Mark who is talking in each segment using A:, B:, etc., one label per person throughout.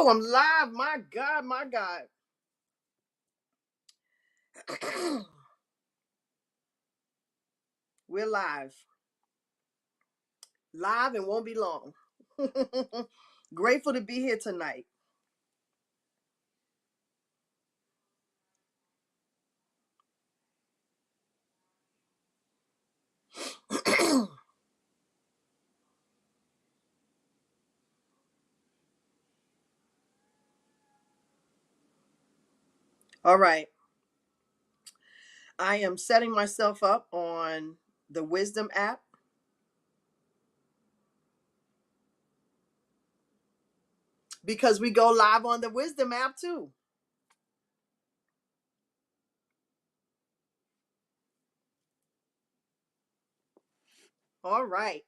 A: Oh, I'm live. My God, my God. We're live. Live and won't be long. Grateful to be here tonight. All right. I am setting myself up on the Wisdom app because we go live on the Wisdom app too. All right.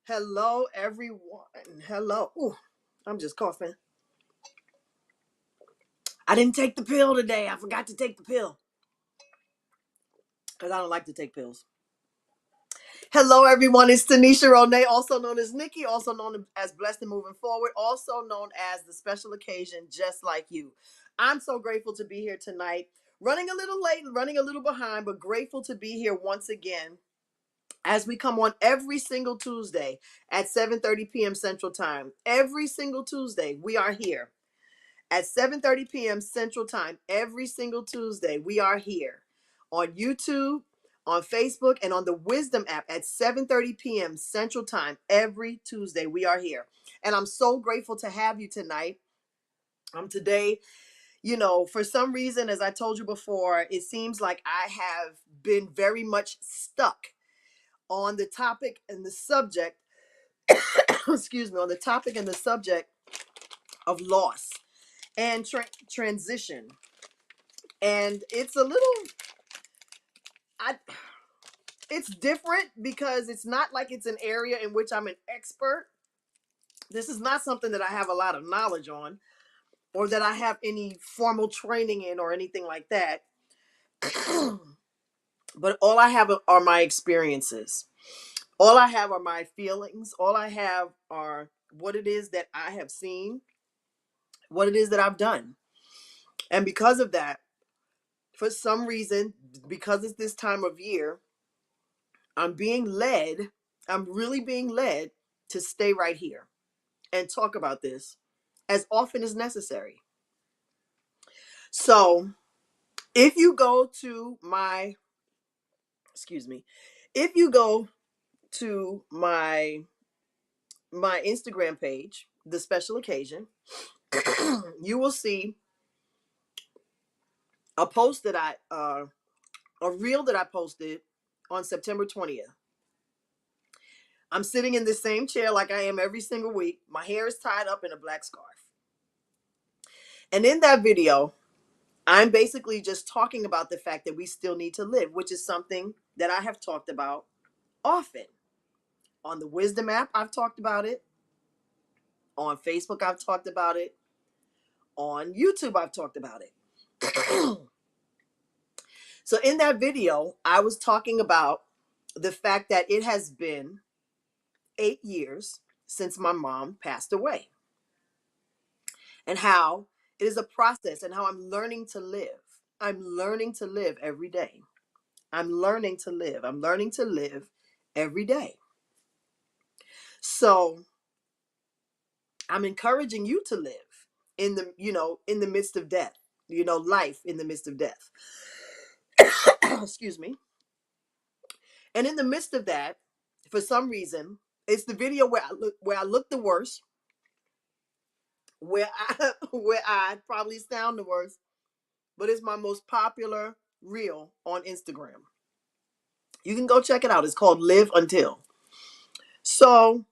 A: Hello, everyone. Hello. Ooh, I'm just coughing. I didn't take the pill today. I forgot to take the pill because I don't like to take pills. Hello, everyone. It's Tanisha Renee, also known as Nikki, also known as Blessed and Moving Forward, also known as the Special Occasion, Just Like You. I'm so grateful to be here tonight. Running a little late, running a little behind, but grateful to be here once again as we come on every single Tuesday at 7:30 p.m. Central Time. Every single Tuesday, we are here at 7:30 p.m. Central Time. Every single Tuesday, we are here on YouTube, on Facebook, and on the Wisdom app at 7:30 p.m. Central Time. Every Tuesday, we are here. And I'm so grateful to have you tonight. Today, for some reason, as I told you before, it seems like I have been very much stuck on the topic and the subject, excuse me, on the topic and the subject of loss and transition. And it's a little, I, it's different because it's not like it's an area in which I'm an expert. This is not something that I have a lot of knowledge on or that I have any formal training in or anything like that. But all I have are my experiences. All I have are my feelings. All I have are what it is that I have seen, what it is that I've done. And because of that, for some reason, because it's this time of year, I'm being led, I'm really being led to stay right here and talk about this as often as necessary. So, if you go to my, excuse me, if you go to my Instagram page, The Special Occasion, you will see a post that a reel that I posted on September 20th. I'm sitting in the same chair like I am every single week. My hair is tied up in a black scarf. And in that video, I'm basically just talking about the fact that we still need to live, which is something that I have talked about often. On the Wisdom app, I've talked about it. On Facebook, I've talked about it. On YouTube, I've talked about it. So in that video, I was talking about the fact that it has been 8 years since my mom passed away, and how it is a process and how I'm learning to live. I'm learning to live every day. I'm learning to live. I'm learning to live every day. So I'm encouraging you to live in the, in the midst of death, life in the midst of death. Excuse me. And in the midst of that, for some reason, it's the video where I look the worst, where I probably sound the worst, but it's my most popular reel on Instagram. You can go check it out. It's called Live Until. So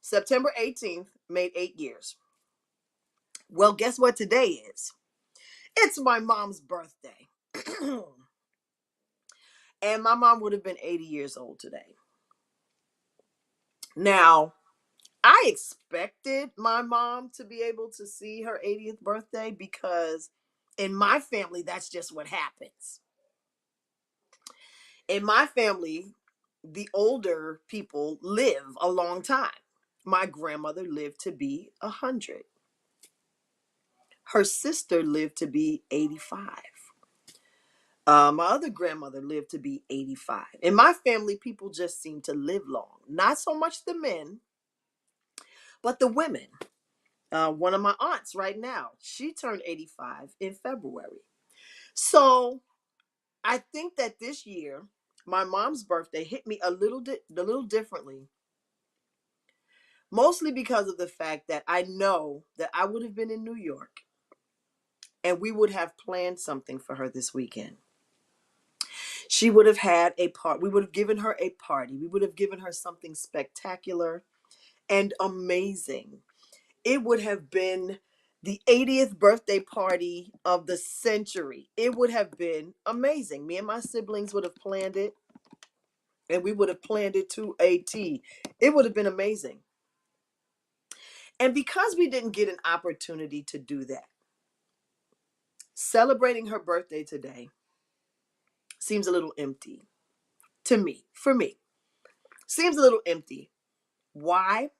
A: September 18th made 8 years. Well, guess what today is? It's my mom's birthday. And my mom would have been 80 years old today. Now, I expected my mom to be able to see her 80th birthday because in my family, that's just what happens. In my family, the older people live a long time. My grandmother lived to be 100. Her sister lived to be 85. My other grandmother lived to be 85. In my family, people just seem to live long. Not so much the men, but the women. One of my aunts right now, she turned 85 in February. So I think that this year, my mom's birthday hit me a little differently, mostly because of the fact that I know that I would have been in New York and we would have planned something for her this weekend. She would have had a part. We would have given her a party. We would have given her something spectacular and amazing. It would have been the 80th birthday party of the century. It would have been amazing. Me and my siblings would have planned it, and we would have planned it to a T. It would have been amazing. And because we didn't get an opportunity to do that, celebrating her birthday today seems a little empty to me. For me, seems a little empty. Why?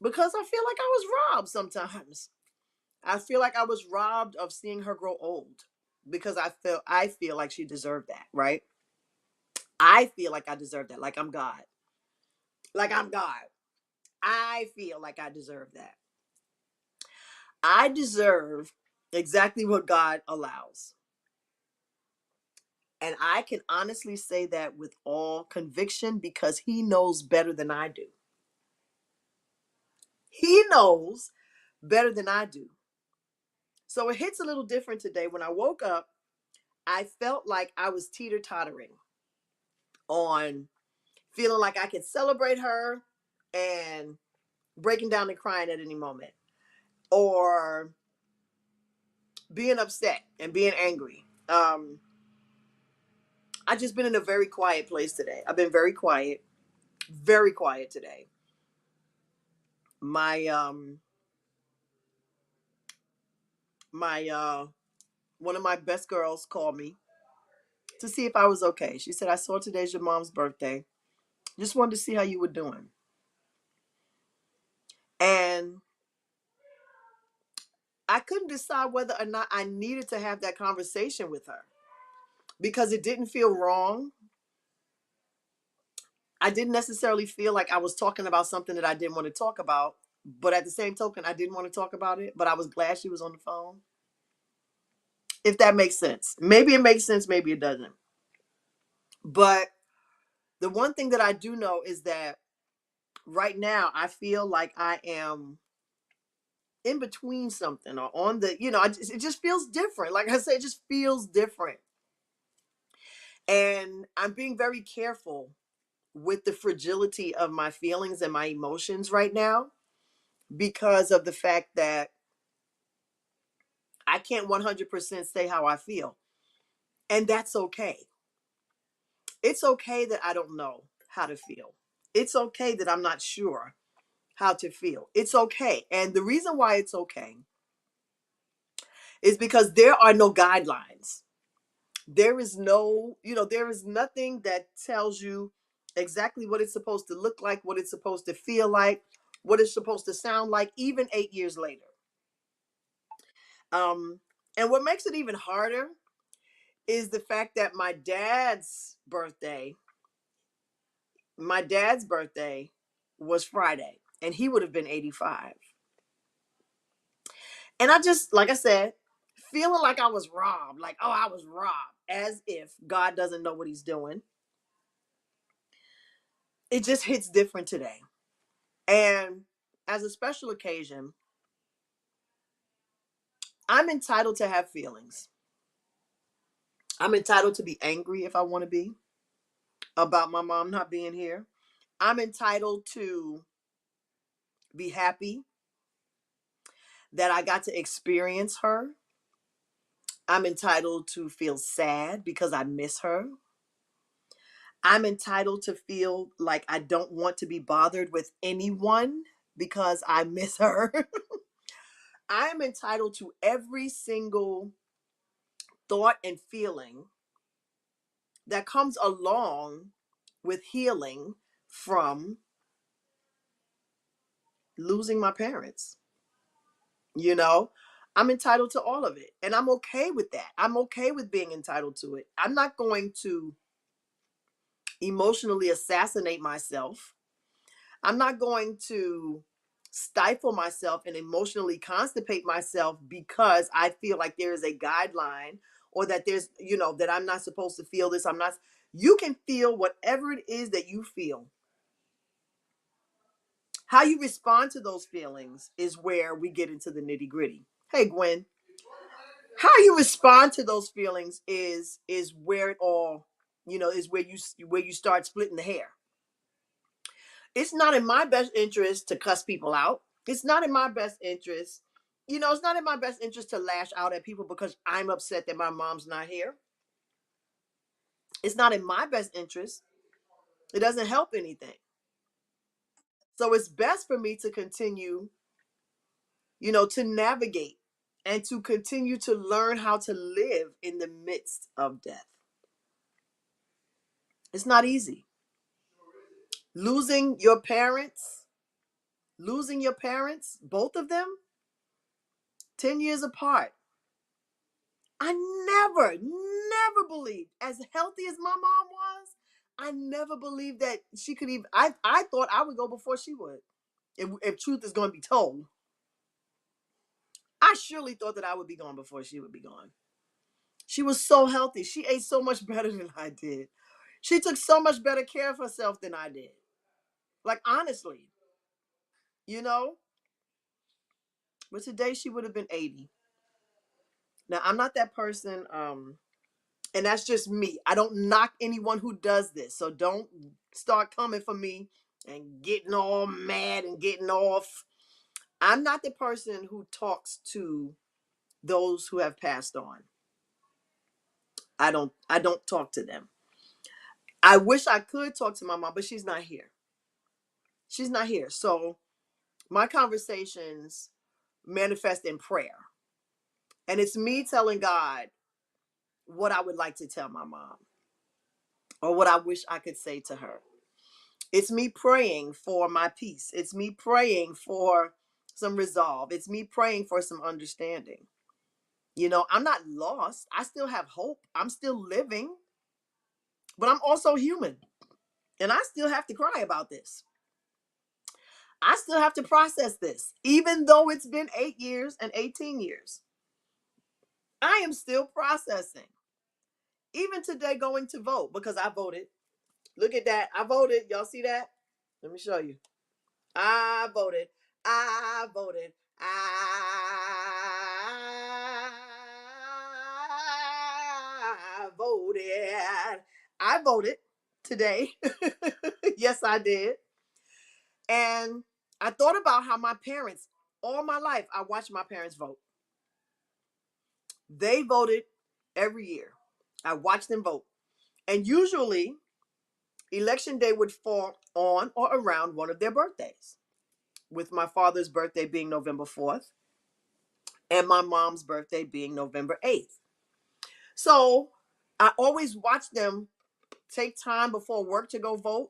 A: Because I feel like I was robbed sometimes. I feel like I was robbed of seeing her grow old because I feel like she deserved that, right? I feel like I deserve that, like I'm God. Like I'm God. I feel like I deserve that. I deserve exactly what God allows. And I can honestly say that with all conviction because he knows better than I do. He knows better than I do. So it hits a little different today. When I woke up, I felt like I was teeter tottering on feeling like I could celebrate her and breaking down and crying at any moment, or being upset and being angry. I just been in a very quiet place today. I've been very quiet today. My my one of my best girls called me to see if I was okay. She said, "I saw today's your mom's birthday. Just wanted to see how you were doing." And I couldn't decide whether or not I needed to have that conversation with her because it didn't feel wrong. I didn't necessarily feel like I was talking about something that I didn't want to talk about, but at the same token, I didn't want to talk about it, but I was glad she was on the phone. If that makes sense. Maybe it makes sense, maybe it doesn't. But the one thing that I do know is that right now I feel like I am in between something or on the, it just feels different. Like I said, it just feels different. And I'm being very careful with the fragility of my feelings and my emotions right now because of the fact that I can't 100% say how I feel. And that's okay. It's okay that I don't know how to feel. It's okay that I'm not sure how to feel. It's okay. And the reason why it's okay is because there are no guidelines. There is no, there is nothing that tells you exactly what it's supposed to look like, what it's supposed to feel like, what it's supposed to sound like, even 8 years later. Um, and what makes it even harder is the fact that my dad's birthday was Friday, and he would have been 85. And I just, like I said, feeling like I was robbed, like, oh, I was robbed, as if God doesn't know what he's doing. It just hits different today. And as a special occasion, I'm entitled to have feelings. I'm entitled to be angry if I want to be about my mom not being here. I'm entitled to be happy that I got to experience her. I'm entitled to feel sad because I miss her. I'm entitled to feel like I don't want to be bothered with anyone because I miss her. I'm entitled to every single thought and feeling that comes along with healing from losing my parents. You know, I'm entitled to all of it. And I'm okay with that. I'm okay with being entitled to it. I'm not going to emotionally assassinate myself. I'm not going to stifle myself and emotionally constipate myself because I feel like there is a guideline, or that there's, that I'm not supposed to feel this. I'm not. You can feel whatever it is that you feel. How you respond to those feelings is where we get into the nitty gritty. Hey, Gwen, how you respond to those feelings is where it all, is where you start splitting the hair. It's not in my best interest to cuss people out. It's not in my best interest. It's not in my best interest to lash out at people because I'm upset that my mom's not here. It's not in my best interest. It doesn't help anything. So it's best for me to continue, to navigate and to continue to learn how to live in the midst of death. It's not easy. Losing your parents, both of them, 10 years apart. I never believed, as healthy as my mom was, I never believed that she could even, I thought I would go before she would. If truth is going to be told, I surely thought that I would be gone before she would be gone. She was so healthy. She ate so much better than I did. She took so much better care of herself than I did. Like, honestly, you know? But today she would have been 80. Now, I'm not that person, and that's just me. I don't knock anyone who does this. So don't start coming for me and getting all mad and getting off. I'm not the person who talks to those who have passed on. I don't talk to them. I wish I could talk to my mom, but she's not here. She's not here. So my conversations manifest in prayer. And it's me telling God what I would like to tell my mom, or what I wish I could say to her. It's me praying for my peace. It's me praying for some resolve. It's me praying for some understanding. I'm not lost. I still have hope. I'm still living, but I'm also human. And I still have to cry about this. I still have to process this, even though it's been 8 years and 18 years. I am still processing. Even today, going to vote because I voted. Look at that. I voted. Y'all see that? Let me show you. I voted. I voted. I voted. I voted today. Yes, I did. And I thought about how my parents, all my life, I watched my parents vote. They voted every year. I watched them vote. And usually, election day would fall on or around one of their birthdays, with my father's birthday being November 4th and my mom's birthday being November 8th. So I always watched them take time before work to go vote,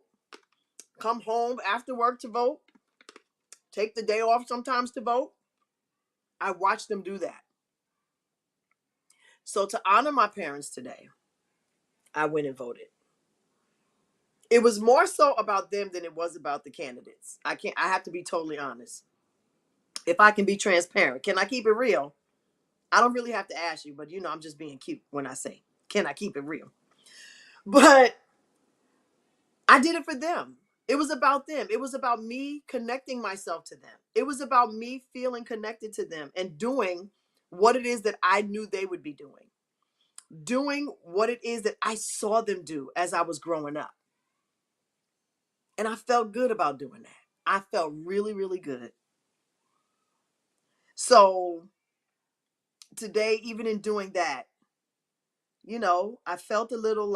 A: come home after work to vote, take the day off sometimes to vote. I watched them do that. So to honor my parents today, I went and voted. It was more so about them than it was about the candidates. I have to be totally honest. If I can be transparent, can I keep it real? I don't really have to ask you, but I'm just being cute when I say, can I keep it real? But I did it for them. It was about them. It was about me connecting myself to them. It was about me feeling connected to them and doing what it is that I knew they would be doing what it is that I saw them do as I was growing up. And I felt good about doing that. I felt really, really good. So today, even in doing that, I felt a little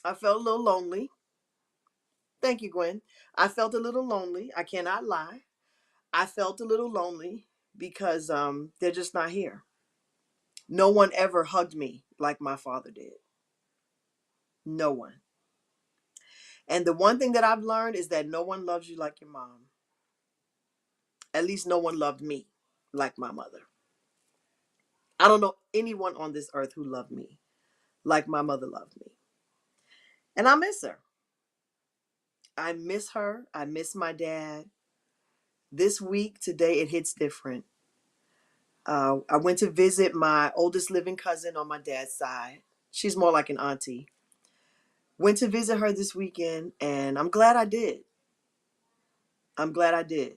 A: lonely. Thank you, Gwen. I felt a little lonely. I cannot lie. I felt a little lonely because they're just not here. No one ever hugged me like my father did. No one. And the one thing that I've learned is that no one loves you like your mom. At least no one loved me. like my mother. I don't know anyone on this earth who loved me like my mother loved me. And I miss her. I miss her. I miss my dad. This week, today, it hits different. I went to visit my oldest living cousin on my dad's side. She's more like an auntie. Went to visit her this weekend, and I'm glad I did. I'm glad I did.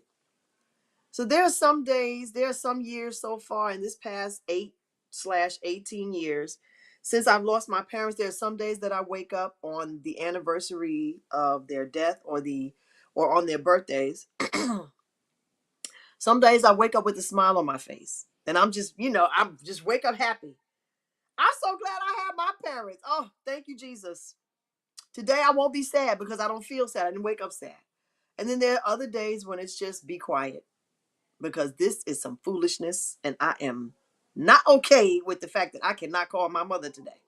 A: So there are some days, there are some years so far in this past 8/18 years since I've lost my parents. There are some days that I wake up on the anniversary of their death or on their birthdays. Some days I wake up with a smile on my face, and I'm just wake up happy. I'm so glad I have my parents. Oh, thank you, Jesus. Today I won't be sad because I don't feel sad. I didn't wake up sad. And then there are other days when it's just be quiet because this is some foolishness and I am not okay with the fact that I cannot call my mother today.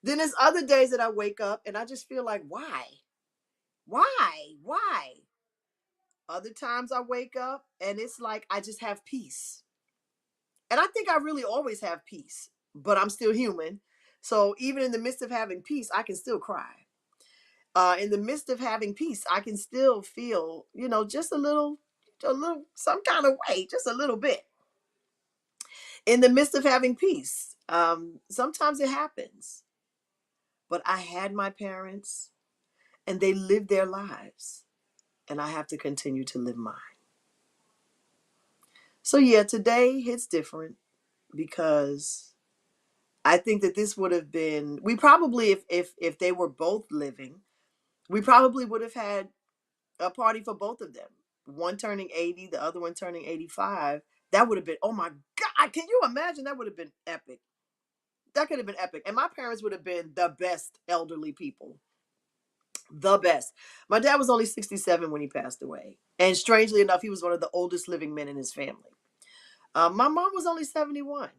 A: Then there's other days that I wake up and I just feel like, why? Why? Why? Other times I wake up and it's like I just have peace. And I think I really always have peace, but I'm still human. So even in the midst of having peace, I can still cry. In the midst of having peace, I can still feel, just a little, some kind of way, just a little bit. In the midst of having peace, sometimes it happens. But I had my parents, and they lived their lives, and I have to continue to live mine. So yeah, today hits different because I think that this would have been we probably if they were both living, we probably would have had a party for both of them. One turning 80, the other one turning 85. That would have been, oh my God, can you imagine? That would have been epic. That could have been epic. And my parents would have been the best elderly people. The best. My dad was only 67 when he passed away. And strangely enough, he was one of the oldest living men in his family. My mom was only 71.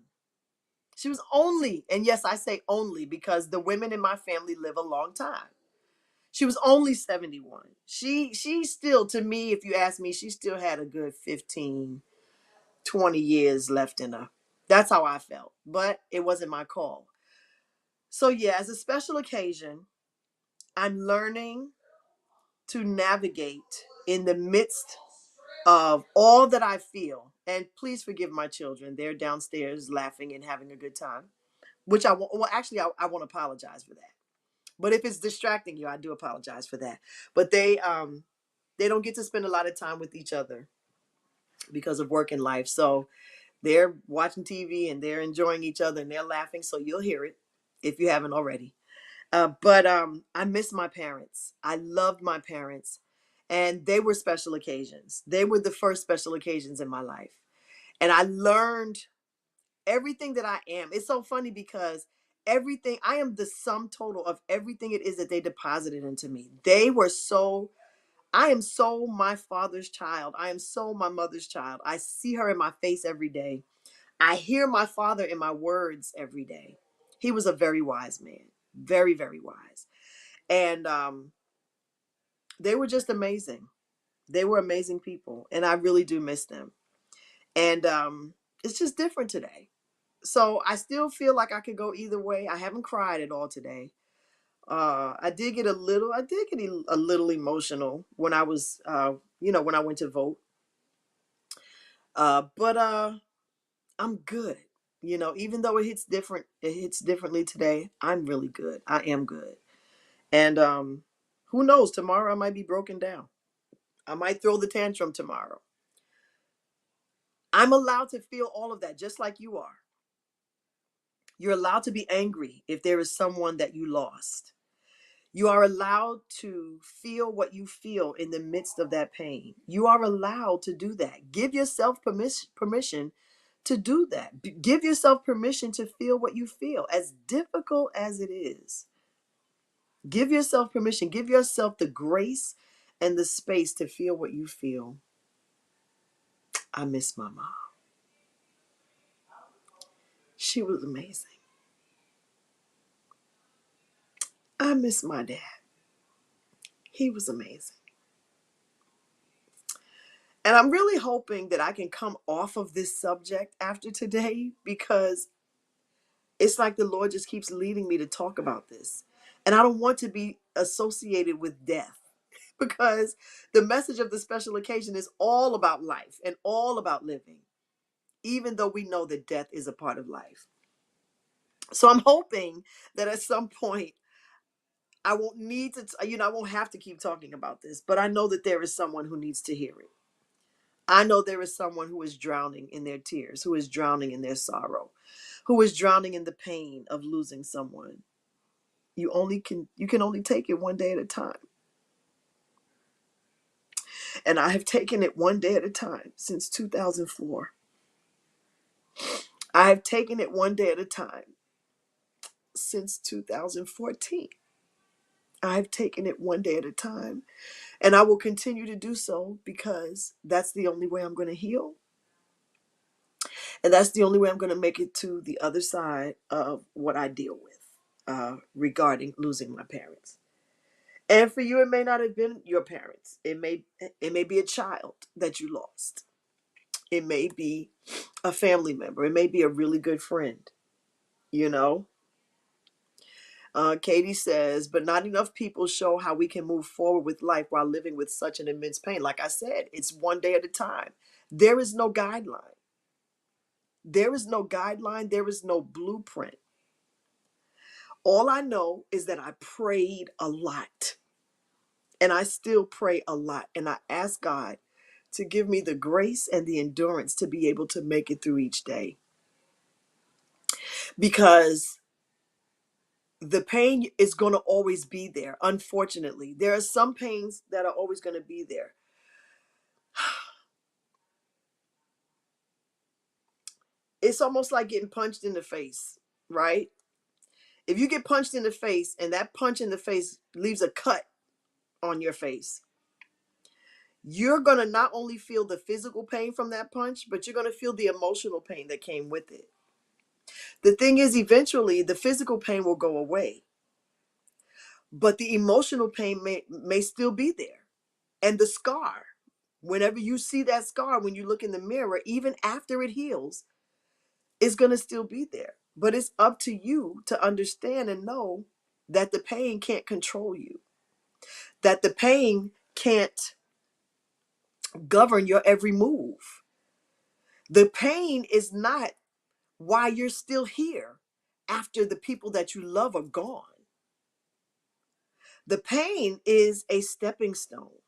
A: She was only, and yes, I say only because the women in my family live a long time. She was only 71. She still, to me, if you ask me, she still had a good 15, 20 years left in her. That's how I felt. But it wasn't my call. So yeah, as a special occasion, I'm learning to navigate in the midst of all that I feel. And please forgive my children. They're downstairs laughing and having a good time, which I won't apologize for that. But if it's distracting you, I do apologize for that. But they don't get to spend a lot of time with each other because of work and life. So they're watching TV and they're enjoying each other and they're laughing. So you'll hear it if you haven't already. But I miss my parents. I loved my parents, and they were special occasions. They were the first special occasions in my life, and I learned everything that I am. It's so funny because everything I am the sum total of everything it is that they deposited into me. They were so I am so my father's child. I am so my mother's child. I see her in my face every day. I hear my father in my words every day. He was a very wise man, very, very wise. And they were just amazing. They were amazing people. And I really do miss them. And it's just different today. So I still feel like I could go either way. I haven't cried at all today. I did get a little emotional when I was, when I went to vote. But I'm good. Even though it hits differently today. I'm really good. I am good. And who knows? Tomorrow I might be broken down. I might throw the tantrum tomorrow. I'm allowed to feel all of that just like you are. You're allowed to be angry if there is someone that you lost. You are allowed to feel what you feel in the midst of that pain. You are allowed to do that. Give yourself permission to do that. Give yourself permission to feel what you feel, as difficult as it is. Give yourself permission. Give yourself the grace and the space to feel what you feel. I miss my mom. She was amazing. I miss my dad. He was amazing. And I'm really hoping that I can come off of this subject after today, because it's like the Lord just keeps leading me to talk about this. And I don't want to be associated with death, because the message of the special occasion is all about life and all about living, even though we know that death is a part of life. So I'm hoping that at some point I won't need to, I won't have to keep talking about this, but I know that there is someone who needs to hear it. I know there is someone who is drowning in their tears, who is drowning in their sorrow, who is drowning in the pain of losing someone. You can only take it one day at a time. And I have taken it one day at a time since 2004. I have taken it one day at a time since 2014. I've taken it one day at a time, and I will continue to do so, because that's the only way I'm going to heal. And that's the only way I'm going to make it to the other side of what I deal with regarding losing my parents. And for you, it may not have been your parents. It may be a child that you lost. It may be a family member. It may be a really good friend. You know, Katie says, but not enough people show how we can move forward with life while living with such an immense pain. Like I said, it's one day at a time. There is no guideline. There is no guideline. There is no blueprint. All I know is that I prayed a lot, and I still pray a lot. And I ask God to give me the grace and the endurance to be able to make it through each day, because the pain is going to always be there. Unfortunately, there are some pains that are always going to be there. It's almost like getting punched in the face, right? If you get punched in the face and that punch in the face leaves a cut on your face, you're going to not only feel the physical pain from that punch, but you're going to feel the emotional pain that came with it. The thing is, eventually the physical pain will go away, but the emotional pain may still be there. And the scar, whenever you see that scar, when you look in the mirror, even after it heals, is going to still be there. But it's up to you to understand and know that the pain can't control you, that the pain can't govern your every move. The pain is not why you're still here after the people that you love are gone. The pain is a stepping stone.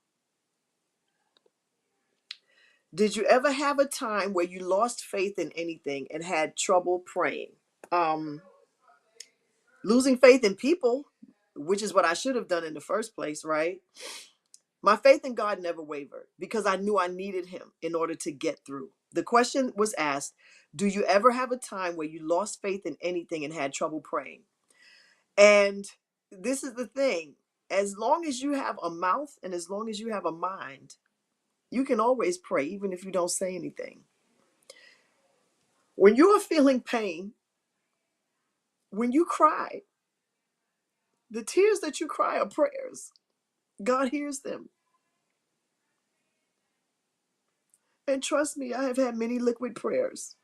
A: Did you ever have a time where you lost faith in anything and had trouble praying? Um, Losing faith in people, which is what I should have done in the first place, right? My faith in God never wavered, because I knew I needed Him in order to get through. The question was asked, do you ever have a time where you lost faith in anything and had trouble praying? And this is the thing: as long as you have a mouth and as long as you have a mind, you can always pray, even if you don't say anything. When you are feeling pain, when you cry, the tears that you cry are prayers. God hears them. And trust me, I have had many liquid prayers.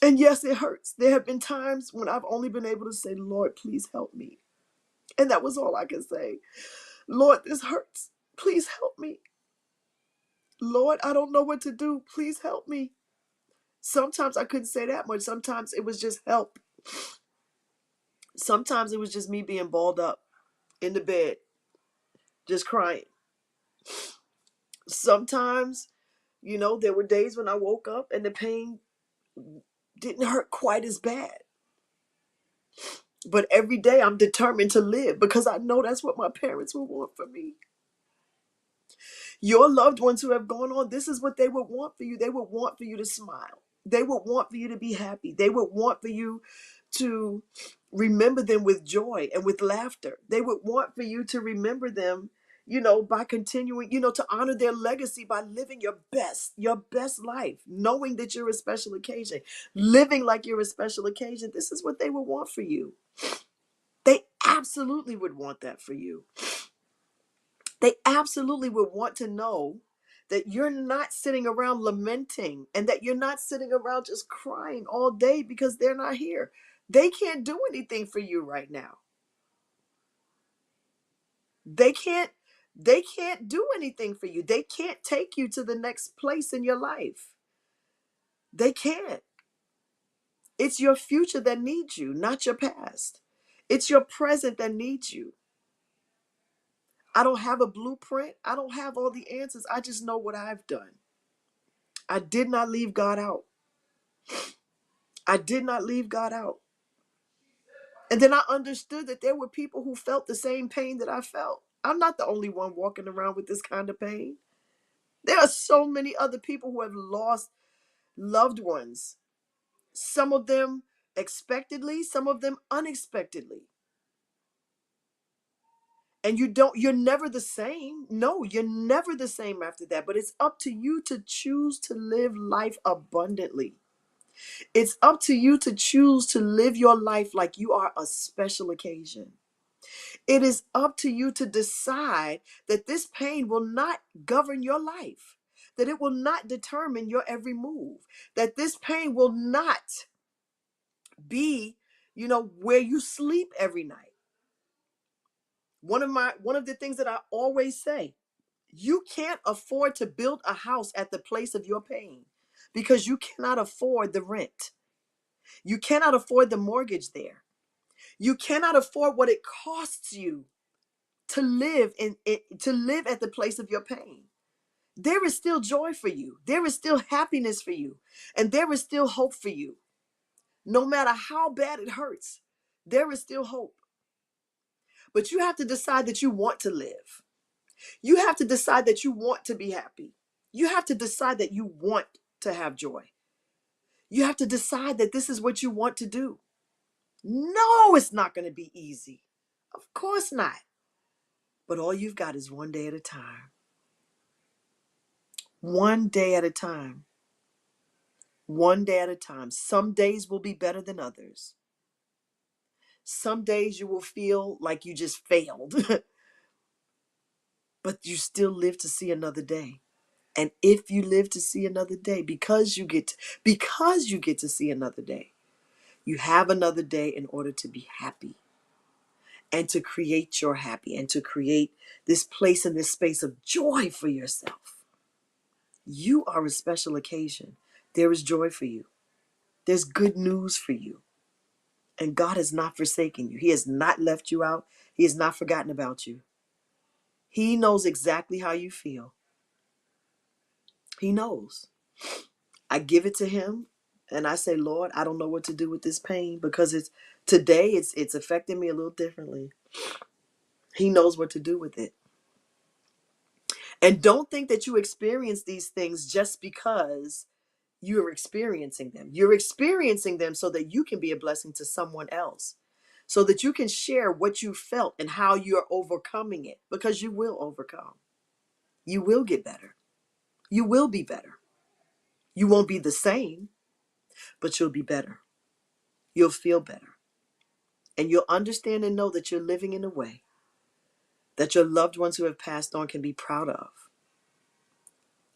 A: And yes, it hurts. There have been times when I've only been able to say, Lord, please help me. And that was all I could say. Lord, this hurts. Please help me. Lord, I don't know what to do. Please help me. Sometimes I couldn't say that much. Sometimes it was just help. Sometimes it was just me being balled up in the bed, just crying. Sometimes, there were days when I woke up and the pain didn't hurt quite as bad. But every day I'm determined to live, because I know that's what my parents would want for me. Your loved ones who have gone on, this is what they would want for you. They would want for you to smile. They would want for you to be happy. They would want for you to remember them with joy and with laughter. They would want for you to remember them, by continuing, to honor their legacy by living your best life, knowing that you're a special occasion, living like you're a special occasion. This is what they would want for you. They absolutely would want that for you. They absolutely would want to know that you're not sitting around lamenting and that you're not sitting around just crying all day because they're not here. They can't do anything for you right now. They can't they can't do anything for you. They can't take you to the next place in your life. They can't. It's your future that needs you, not your past. It's your present that needs you. I don't have a blueprint. I don't have all the answers. I just know what I've done. I did not leave God out. I did not leave God out. And then I understood that there were people who felt the same pain that I felt. I'm not the only one walking around with this kind of pain. There are so many other people who have lost loved ones. Some of them expectedly, some of them unexpectedly. And you're never the same. No, you're never the same after that. But it's up to you to choose to live life abundantly. It's up to you to choose to live your life like you are a special occasion. It is up to you to decide that this pain will not govern your life, that it will not determine your every move, that this pain will not be, where you sleep every night. One of the things that I always say, you can't afford to build a house at the place of your pain because you cannot afford the rent. You cannot afford the mortgage there. You cannot afford what it costs you to live to live at the place of your pain. There is still joy for you. There is still happiness for you. And there is still hope for you. No matter how bad it hurts, there is still hope. But you have to decide that you want to live. You have to decide that you want to be happy. You have to decide that you want to have joy. You have to decide that this is what you want to do. No, it's not going to be easy. Of course not. But all you've got is one day at a time. One day at a time. One day at a time. Some days will be better than others. Some days you will feel like you just failed, but you still live to see another day. And if you live to see another day, because you get to see another day, you have another day in order to be happy and to create your happy and to create this place and this space of joy for yourself. You are a special occasion. There is joy for you. There's good news for you. And God has not forsaken you. He has not left you out. He has not forgotten about you. He knows exactly how you feel. He knows. I give it to him and I say, Lord, I don't know what to do with this pain because it's affecting me a little differently. He knows what to do with it. And don't think that you experience these things just because you're experiencing them. You're experiencing them so that you can be a blessing to someone else, so that you can share what you felt and how you're overcoming it, because you will overcome. You will get better. You will be better. You won't be the same, but you'll be better. You'll feel better. And you'll understand and know that you're living in a way that your loved ones who have passed on can be proud of.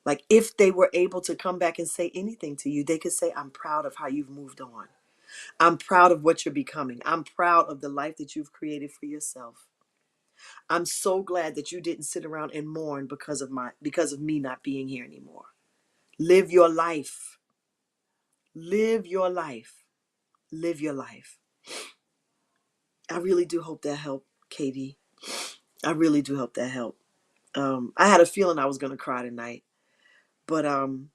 A: Like if they were able to come back and say anything to you, they could say, I'm proud of how you've moved on. I'm proud of what you're becoming. I'm proud of the life that you've created for yourself. I'm so glad that you didn't sit around and mourn because of me not being here anymore. Live your life. Live your life. Live your life. I really do hope that helped, Katie. I really do hope that helped. I had a feeling I was going to cry tonight, but I'm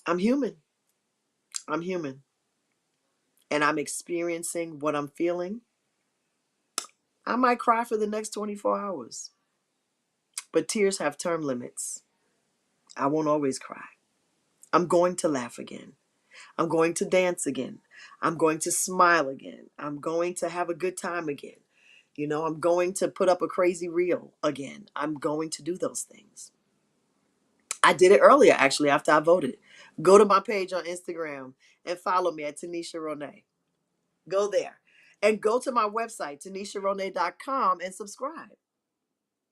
A: human. I'm human. And I'm experiencing what I'm feeling. I might cry for the next 24 hours, but tears have term limits. I won't always cry. I'm going to laugh again. I'm going to dance again. I'm going to smile again. I'm going to have a good time again. I'm going to put up a crazy reel again. I'm going to do those things. I did it earlier, actually, after I voted. Go to my page on Instagram and follow me at Tanisha Ronay. Go there. And go to my website, TanishaRonay.com, and subscribe.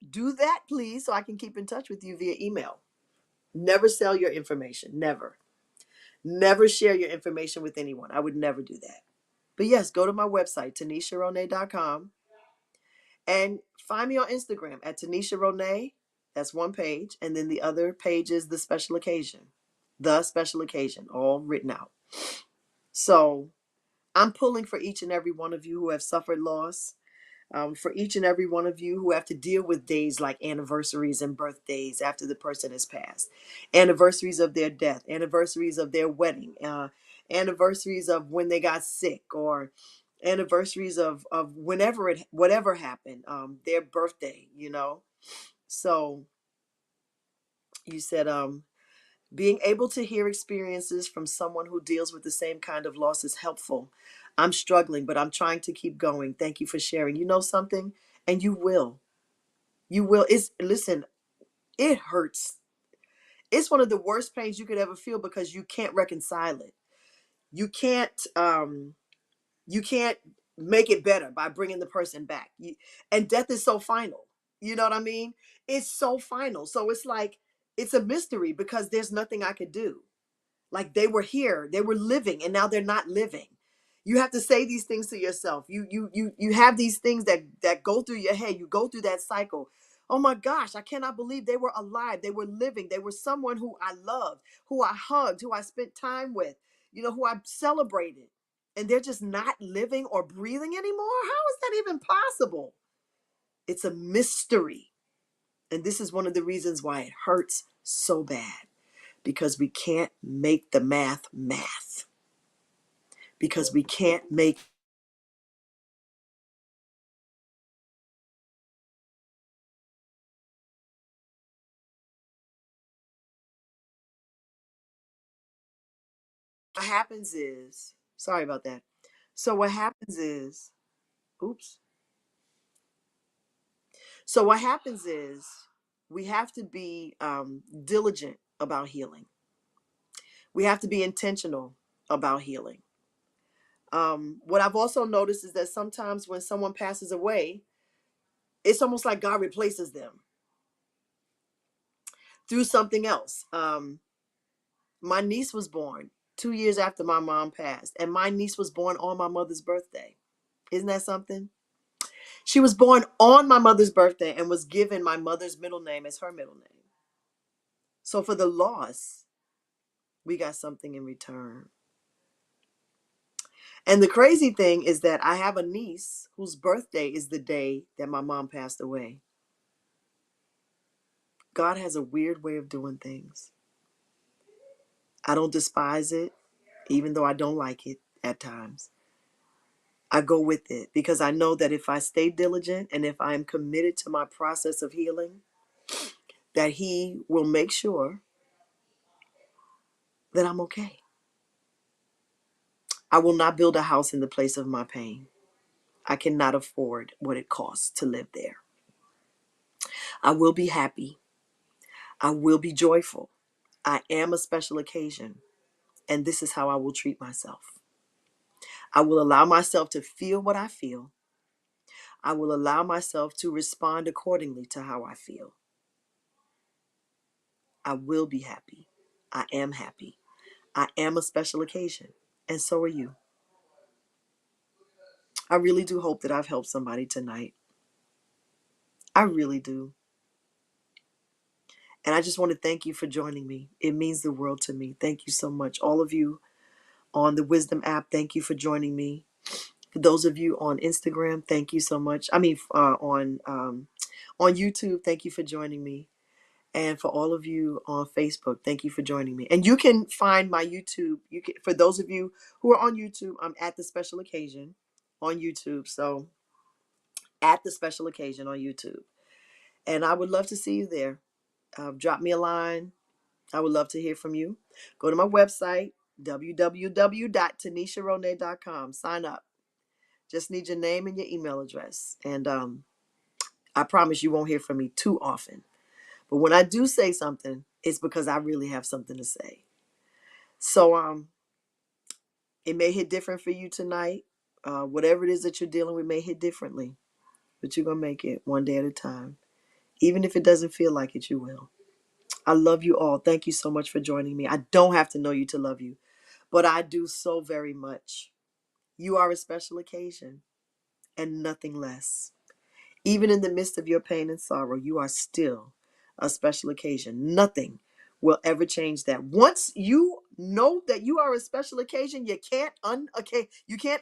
A: Do that, please, so I can keep in touch with you via email. Never sell your information. Never. Never share your information with anyone. I would never do that. But yes, go to my website, TanishaRonay.com, and find me on Instagram at Tanisha Ronay. That's one page. And then the other page is The Special Occasion. The Special Occasion, all written out. So I'm pulling for each and every one of you who have suffered loss. For each and every one of you who have to deal with days like anniversaries and birthdays after the person has passed, anniversaries of their death, anniversaries of their wedding, anniversaries of when they got sick, or anniversaries of whatever happened, their birthday, So you said, being able to hear experiences from someone who deals with the same kind of loss is helpful. I'm struggling, but I'm trying to keep going. Thank you for sharing. You know something? And you will. You will. Listen, it hurts. It's one of the worst pains you could ever feel because you can't reconcile it. You can't make it better by bringing the person back. And death is so final. You know what I mean? It's so final. So it's like it's a mystery because there's nothing I could do. Like they were here, they were living, and now they're not living. You have to say these things to yourself. You have these things that go through your head. You go through that cycle. Oh my gosh, I cannot believe they were alive. They were living. They were someone who I loved, who I hugged, who I spent time with, who I celebrated. And they're just not living or breathing anymore. How is that even possible? It's a mystery. And this is one of the reasons why it hurts so bad, because we can't make the math, because we can't make. What happens is, sorry about that. So what happens is, oops. So what happens is we have to be diligent about healing. We have to be intentional about healing. What I've also noticed is that sometimes when someone passes away, it's almost like God replaces them through something else. My niece was born 2 years after my mom passed, and my niece was born on my mother's birthday. Isn't that something? She was born on my mother's birthday and was given my mother's middle name as her middle name. So for the loss, we got something in return. And the crazy thing is that I have a niece whose birthday is the day that my mom passed away. God has a weird way of doing things. I don't despise it, even though I don't like it at times. I go with it because I know that if I stay diligent and if I am committed to my process of healing, that He will make sure that I'm okay. I will not build a house in the place of my pain. I cannot afford what it costs to live there. I will be happy. I will be joyful. I am a special occasion, and this is how I will treat myself. I will allow myself to feel what I feel. I will allow myself to respond accordingly to how I feel. I will be happy. I am happy. I am a special occasion, and so are you. I really do hope that I've helped somebody tonight. I really do. And I just want to thank you for joining me. It means the world to me. Thank you so much. All of you on the Wisdom app, thank you for joining me. For those of you on Instagram, thank you so much. I mean, on YouTube, thank you for joining me. And for all of you on Facebook, thank you for joining me. And you can find my YouTube. For those of you who are on YouTube, I'm at the special occasion on YouTube. So at the special occasion on YouTube. And I would love to see you there. Drop me a line. I would love to hear from you. Go to my website, www.tanisharonay.com. Sign up. Just need your name and your email address. And I promise you won't hear from me too often. But when I do say something, it's because I really have something to say. So it may hit different for you tonight. Whatever it is that you're dealing with may hit differently. But you're going to make it one day at a time. Even if it doesn't feel like it, you will. I love you all. Thank you so much for joining me. I don't have to know you to love you, but I do so very much. You are a special occasion and nothing less. Even in the midst of your pain and sorrow, you are still a special occasion. Nothing will ever change that. Once you know that you are a special occasion, you can't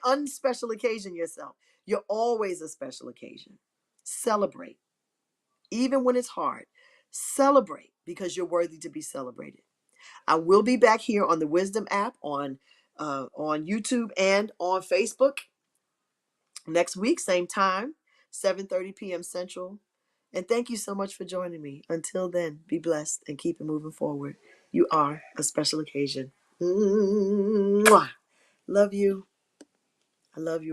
A: unspecial occasion yourself. You're always a special occasion. Celebrate. Even when it's hard. Celebrate because you're worthy to be celebrated. I will be back here on the Wisdom app on YouTube and on Facebook next week, same time, 7:30 p.m. Central. And thank you so much for joining me. Until then, be blessed and keep it moving forward. You are a special occasion. Mwah. Love you. I love you all.